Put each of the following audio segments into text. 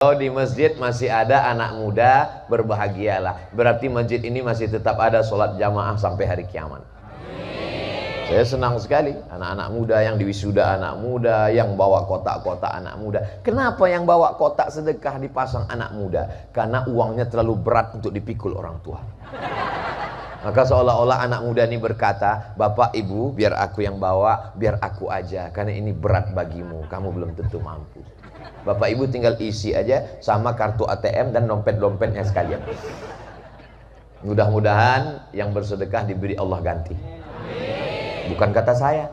Kalau di masjid masih ada anak muda, berbahagialah. Berarti masjid ini masih tetap ada sholat jamaah sampai hari kiamat. Saya senang sekali anak-anak muda yang diwisuda, anak muda yang bawa kotak-kotak anak muda. Kenapa yang bawa kotak sedekah dipasang anak muda? Karena uangnya terlalu berat untuk dipikul orang tua. Maka seolah-olah anak muda ini berkata, Bapak Ibu biar aku yang bawa, biar aku aja, karena ini berat bagimu, kamu belum tentu mampu. Bapak Ibu tinggal isi aja sama kartu ATM dan dompet-dompetnya sekalian. Mudah-mudahan yang bersedekah diberi Allah ganti. Bukan kata saya,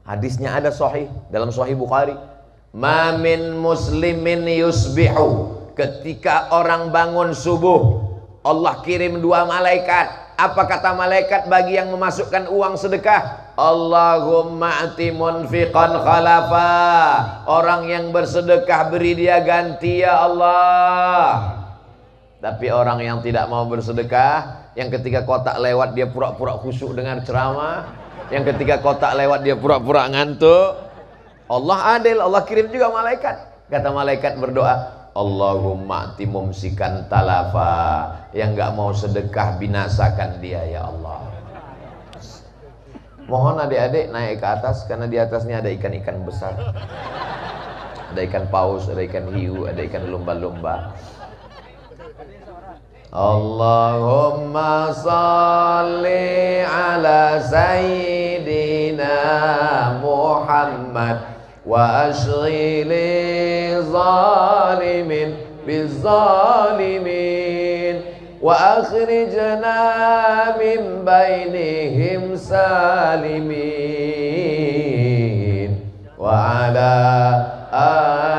hadisnya ada sahih dalam Sahih Bukhari. Ma min muslimin yusbihu, ketika orang bangun subuh Allah kirim dua malaikat. Apa kata malaikat bagi yang memasukkan uang sedekah? Allahumma ati munfiqan khalafa, orang yang bersedekah beri dia ganti ya Allah. Tapi orang yang tidak mau bersedekah, yang ketika kotak lewat dia pura-pura khusyuk dengar ceramah, yang ketika kotak lewat dia pura-pura ngantuk, Allah adil, Allah kirim juga malaikat. Kata malaikat berdoa, Allahumma ati mumsikan talafa, yang gak mau sedekah binasakan dia ya Allah. Mohon adik-adik naik ke atas, karena di atasnya ada ikan-ikan besar. Ada ikan paus, ada ikan hiu, ada ikan lumba-lumba. Allahumma salli ala sayyidina Muhammad wa ashghili zalimin bizzalimin wa akhrijna min bainihim salimin wa ala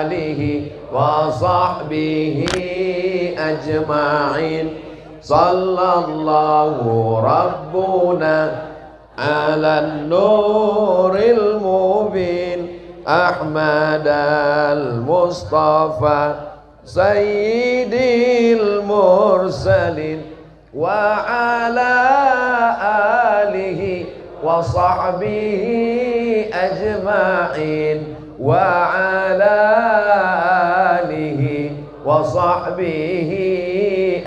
alihi wa sahbihi ajma'in. Sallallahu rabbuna ala nuril mubin Ahmad al-Mustafa Sayyidil Mursalin wa ala alihi wa sahbihi ajma'in wa ala alihi wa sahbihi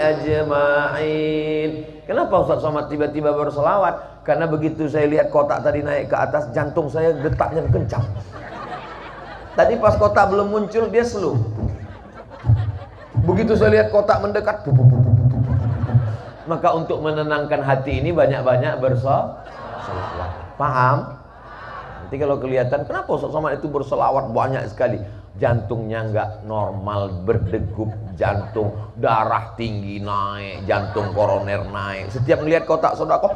ajma'in. Kenapa Ustaz Somad tiba-tiba berselawat? Karena begitu saya lihat kotak tadi naik ke atas, jantung saya detaknya kencang. Tadi pas kotak belum muncul dia slow. Begitu saya lihat kotak mendekat, maka untuk menenangkan hati ini banyak-banyak berselawat. Paham? Nanti kalau kelihatan kenapa Ustaz Somad itu berselawat banyak sekali, jantungnya nggak normal, berdegup jantung, darah tinggi naik, jantung koroner naik. Setiap melihat kotak sedekah,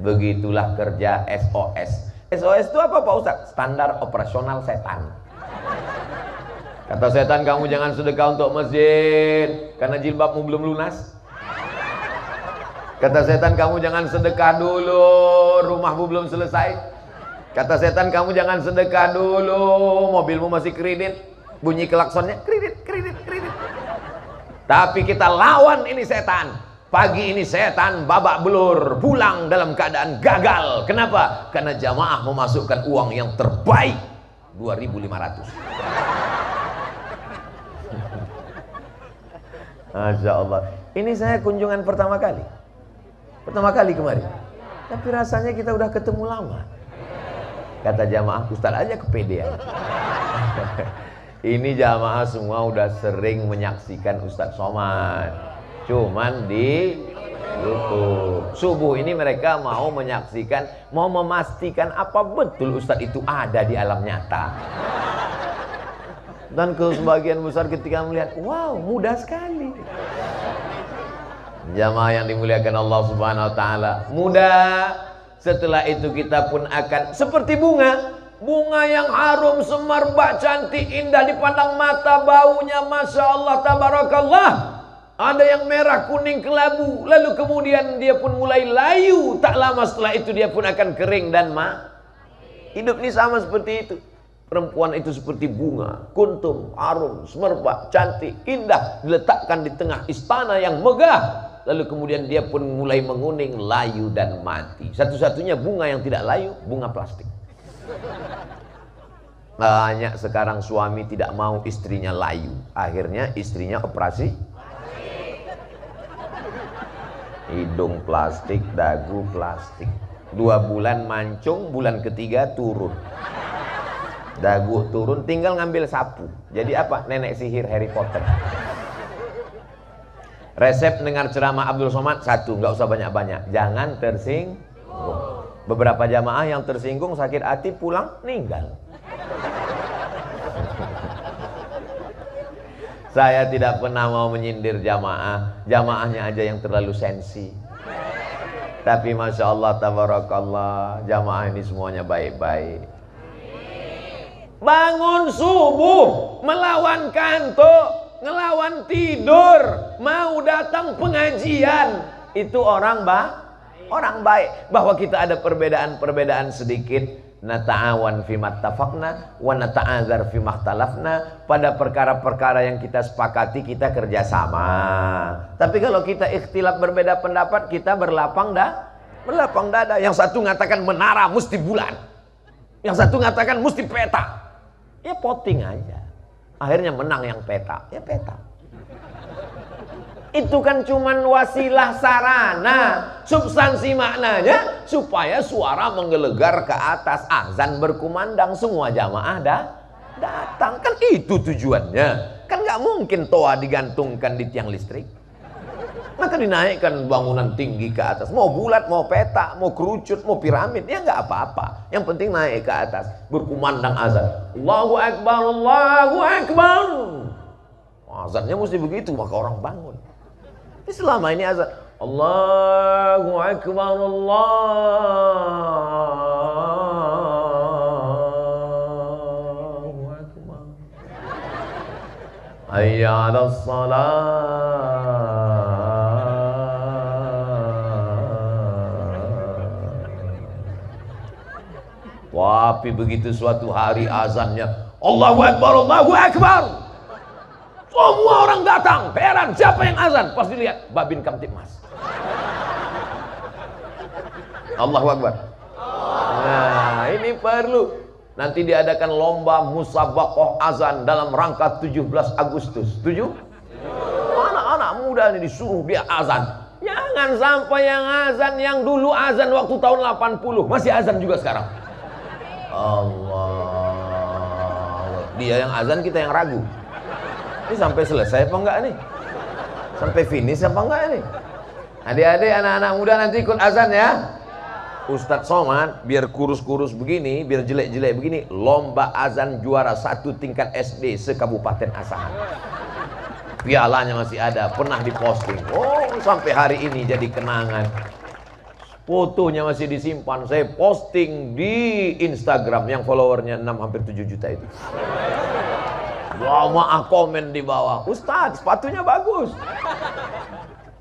begitulah kerja SOS. SOS itu apa Pak Ustaz? Standar operasional setan. Kata setan, kamu jangan sedekah untuk masjid karena jilbabmu belum lunas. Kata setan, kamu jangan sedekah dulu, rumahmu belum selesai. Kata setan, kamu jangan sedekah dulu, mobilmu masih kredit, bunyi klaksonnya kredit, kredit, kredit. Tapi kita lawan ini setan. Pagi ini setan babak belur, pulang dalam keadaan gagal. Kenapa? Karena jamaah memasukkan uang yang terbaik, 2.500. Masya Allah. Ini saya kunjungan pertama kali. Pertama kali kemarin. Tapi rasanya kita udah ketemu lama. Kata jamaah, Ustaz aja kepedean. Ini jamaah semua udah sering menyaksikan Ustaz Somad, cuman di YouTube. Subuh ini mereka mau menyaksikan, mau memastikan apa betul Ustadz itu ada di alam nyata. Dan ke sebagian besar ketika melihat, wow, mudah sekali. Jamaah yang dimuliakan Allah Subhanahu wa taala, mudah. Setelah itu kita pun akan seperti bunga. Bunga yang harum, semerbak, cantik, indah dipandang mata, baunya Masya Allah, tabarakallah. Ada yang merah, kuning, kelabu. Lalu kemudian dia pun mulai layu. Tak lama setelah itu dia pun akan kering dan hidup ini sama seperti itu. Perempuan itu seperti bunga, kuntum, harum, semerbak, cantik, indah, diletakkan di tengah istana yang megah. Lalu kemudian dia pun mulai menguning, layu dan mati. Satu-satunya bunga yang tidak layu, bunga plastik. Banyak sekarang suami tidak mau istrinya layu, akhirnya istrinya operasi. Hidung plastik, dagu plastik. 2 bulan mancung, bulan ketiga turun. Dagu turun, tinggal ngambil sapu. Jadi apa? Nenek sihir Harry Potter. Resep dengar ceramah Abdul Somad, 1, nggak usah banyak-banyak, jangan tersinggung. Beberapa jamaah yang tersinggung sakit hati pulang meninggal. Saya tidak pernah mau menyindir jamaah, jamaahnya aja yang terlalu sensi. Tapi Masya Allah, tabarakallah, jamaah ini semuanya baik-baik. Bangun subuh, melawan kantuk, ngelawan tidur, mau datang pengajian, itu orang baik. Bahwa kita ada perbedaan-perbedaan sedikit, nata'awan fi mattafaqna wa nata'adzar fi makhtalafna, pada perkara-perkara yang kita sepakati kita kerjasama. Tapi kalau kita ikhtilaf berbeda pendapat, kita berlapang dada. Yang satu ngatakan menara mesti bulan, yang satu ngatakan mesti peta. Ya voting aja, akhirnya menang yang peta. Ya peta. Itu kan cuman wasilah sarana, substansi maknanya supaya suara menggelegar ke atas, azan berkumandang, semua jamaah datang. Kan itu tujuannya. Kan nggak mungkin toa digantungkan di tiang listrik. Maka dinaikkan bangunan tinggi ke atas, mau bulat, mau peta, mau kerucut, mau piramid, ya nggak apa-apa. Yang penting naik ke atas, berkumandang azan. Allahu Akbar, Allahu Akbar. Azannya mesti begitu, maka orang bangun. Ini selama ini azan Allahu Akbar, Allahu Akbar, hayya 'alas shalah. Tapi begitu suatu hari azannya Allahu Akbar, Allahu Akbar, semua orang datang, heran siapa yang azan. Pas dilihat Babin Kamtipmas. Allahu Akbar. Nah ini perlu. Nanti diadakan lomba musabaqah azan dalam rangka 17 Agustus. 7? Anak-anak muda ini disuruh dia azan. Jangan sampai yang azan yang dulu azan waktu tahun 80 masih azan juga sekarang. Allah, dia yang azan, kita yang ragu. Ini sampai selesai apa enggak nih? Sampai finish apa enggak nih? Adik-adik, anak-anak muda nanti ikut azan ya. Ustadz Somad biar kurus-kurus begini, biar jelek-jelek begini, lomba azan juara 1 tingkat SD se-Kabupaten Asahan. Pialanya masih ada, pernah diposting. Oh, sampai hari ini jadi kenangan. Fotonya masih disimpan, saya posting di Instagram yang followernya 6 hampir 7 juta itu. Lama komen di bawah, Ustadz sepatunya bagus.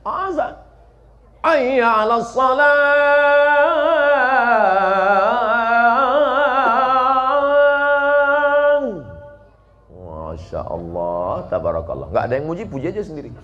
Azan. Hayya 'alas shalah. Masya Allah, tabarakallah. Nggak ada yang muji, puji aja sendiri.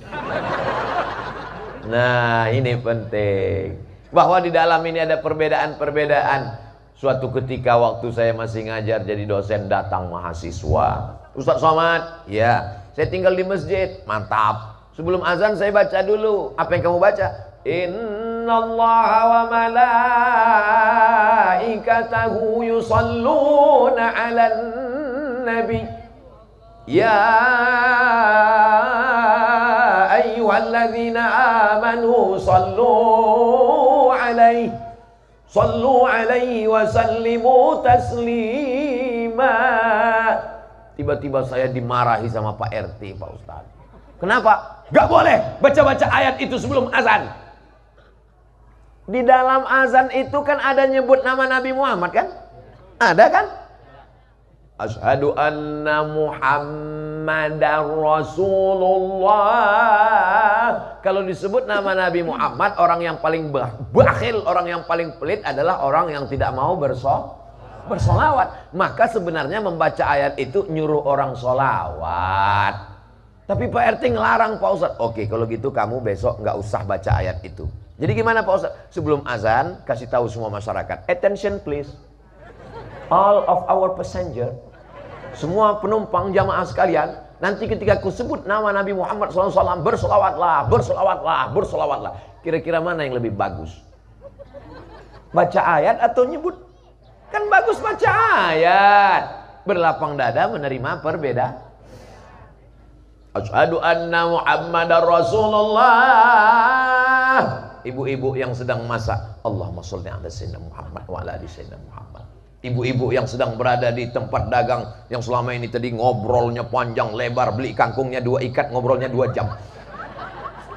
Nah ini penting. Bahwa di dalam ini ada perbedaan-perbedaan. Suatu ketika waktu saya masih ngajar jadi dosen, datang mahasiswa. Ustadz Somad, ya, saya tinggal di masjid. Mantap. Sebelum azan saya baca dulu. Apa yang kamu baca? Innallaha wa malaikatahu yusalluna 'alan nabi. Ya ayyuhalladzina amanu sallu alaihi wa sallimu taslima. Tiba-tiba saya dimarahi sama Pak RT, Pak Ustadz. Kenapa? Gak boleh baca-baca ayat itu sebelum azan. Di dalam azan itu kan ada nyebut nama Nabi Muhammad kan? Ada kan? Asyhadu anna Muhammadar Rasulullah. Kalau disebut nama Nabi Muhammad, orang yang paling bakhil, orang yang paling pelit adalah orang yang tidak mau bersolawat. Maka sebenarnya membaca ayat itu nyuruh orang solawat. Tapi Pak RT ngelarang Pak Ustadz. Oke, kalau gitu kamu besok nggak usah baca ayat itu. Jadi gimana Pak Ustadz? Sebelum azan kasih tahu semua masyarakat, attention please, all of our passenger, Semua penumpang jamaah sekalian, nanti ketika aku sebut nama Nabi Muhammad SAW, bersolawatlah, bersolawatlah, bersolawatlah. Kira-kira mana yang lebih bagus? Baca ayat atau nyebut? Kan bagus baca ayat. Berlapang dada menerima perbedaan. Asyhadu anna Muhammadar Rasulullah. Ibu-ibu yang sedang masak, Allahumma sholli ala sayyidina Muhammad wa ala ali sayyidina Muhammad. Ibu-ibu yang sedang berada di tempat dagang, yang selama ini tadi ngobrolnya panjang lebar, beli kangkungnya 2 ikat, ngobrolnya 2 jam.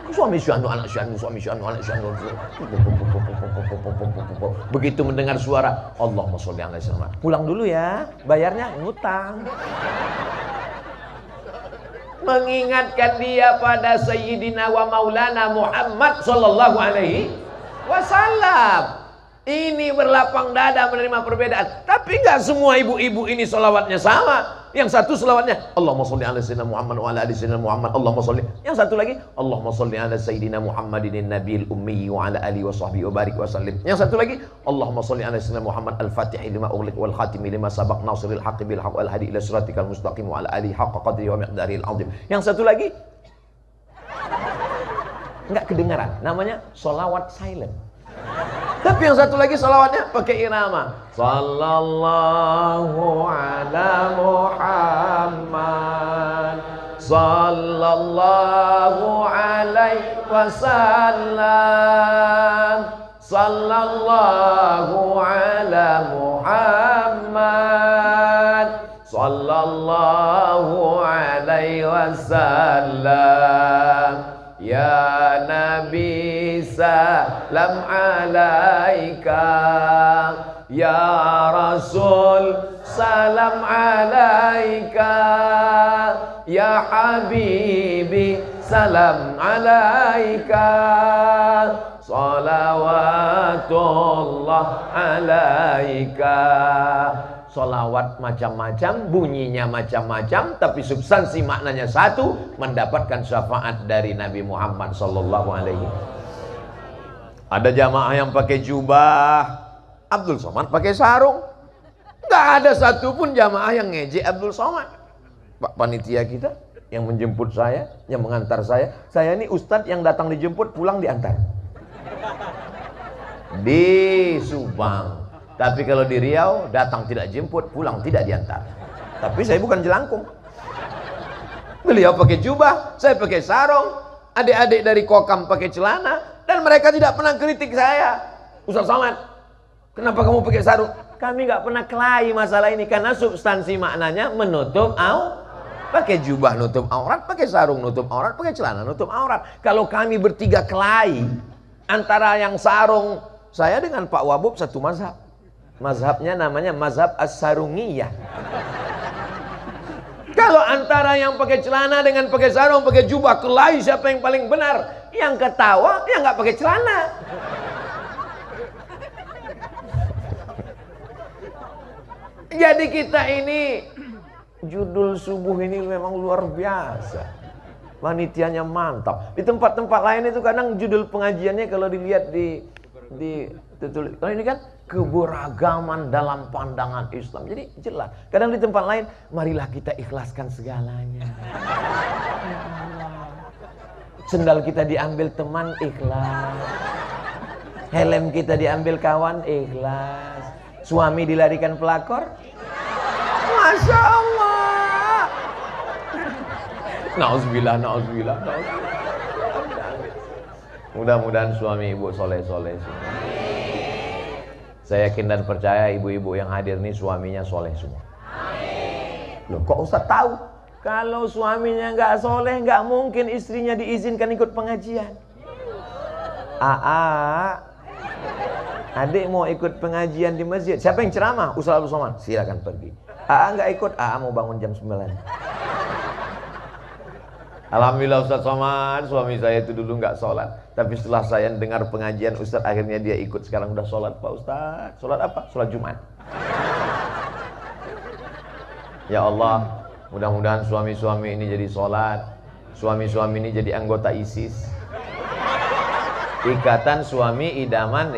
Suami syahnu, anak syahnu, suami syahnu, anak syahnu. Begitu mendengar suara Allahumma sholli ala sayyidina Muhammad, pulang dulu ya, bayarnya ngutang. Mengingatkan dia pada Sayyidina wa Maulana Muhammad sallallahu alaihi wasallam. Ini berlapang dada menerima perbedaan. Tapi enggak semua ibu-ibu ini selawatnya sama. Yang satu selawatnya Allahumma sholli ala sayyidina Muhammad wa ala ali sayyidina Muhammad, Allahumma sholli. Yang satu lagi Allahumma sholli ala sayyidina Muhammadin nabiyil ummi wa ala alihi wa sahbihi wa barik wa sallim. Yang satu lagi Allahumma sholli ala sayyidina Muhammad al-Fatihi lima ughliq wal khatimi lima sabaq nasiril haqqi bil haqq wal hadi ila siratikal mustaqim wa ala alihi haqqa qadri wa miqdaril azim. Yang satu lagi enggak kedengaran, namanya sholawat silent. Tapi yang satu lagi salawatnya pakai irama. Sallallahu ala Muhammad, sallallahu alaihi wasallam, sallallahu ala Muhammad, sallallahu alaihi wasallam. Ya Nabi salam alaika, ya Rasul salam alaika, ya Habibi salam alaika, salawatullah alaika. Solawat macam-macam, bunyinya macam-macam, tapi substansi maknanya satu, mendapatkan syafaat dari Nabi Muhammad sallallahu alaihi wasallam. Ada jamaah yang pakai jubah, Abdul Somad pakai sarung. Nggak ada satupun jamaah yang ngejek Abdul Somad. Pak panitia kita yang menjemput saya, yang mengantar saya ini ustadz yang datang dijemput, pulang diantar di Subang. Tapi kalau di Riau, datang tidak jemput, pulang tidak diantar. Tapi saya bukan jelangkung. Beliau pakai jubah, saya pakai sarung, adik-adik dari Kokam pakai celana, dan mereka tidak pernah kritik saya. Ustaz Somad, kenapa kamu pakai sarung? Kami nggak pernah kelahi masalah ini, karena substansi maknanya menutup aurat. Pakai jubah nutup aurat, pakai sarung nutup aurat, pakai celana nutup aurat. Kalau kami bertiga kelahi, antara yang sarung, saya dengan Pak Wabub satu mazhab. Mazhabnya namanya mazhab as-sarungiyah. Kalau antara yang pakai celana dengan pakai sarung, pakai jubah, kelahi siapa yang paling benar? Yang ketawa, yang nggak pakai celana. Jadi kita ini, judul subuh ini memang luar biasa. Panitianya mantap. Di tempat-tempat lain itu kadang judul pengajiannya kalau dilihat di tulis. Kalau ini kan keberagaman dalam pandangan Islam. Jadi jelas. Kadang di tempat lain, marilah kita ikhlaskan segalanya. Sendal kita diambil teman, ikhlas. Helm kita diambil kawan, ikhlas. Suami dilarikan pelakor, Masya Allah. Nauzubillah, nauzubillah, nauzubillah. Mudah-mudahan suami ibu soleh-soleh semua. Saya yakin dan percaya ibu-ibu yang hadir ini suaminya soleh semua. Loh kok Ustaz tahu? Kalau suaminya nggak soleh, nggak mungkin istrinya diizinkan ikut pengajian. Adik mau ikut pengajian di masjid. Siapa yang ceramah? Ustaz Abdul Somad. Silakan pergi. Nggak ikut. Mau bangun jam 9. Alhamdulillah Ustaz Somad, suami saya itu dulu nggak sholat. Tapi setelah saya dengar pengajian Ustaz, akhirnya dia ikut. Sekarang udah sholat Pak Ustaz. Sholat apa? Sholat Jumat. Ya Allah, mudah-mudahan suami-suami ini jadi sholat. Suami-suami ini jadi anggota ISIS. Ikatan Suami Idaman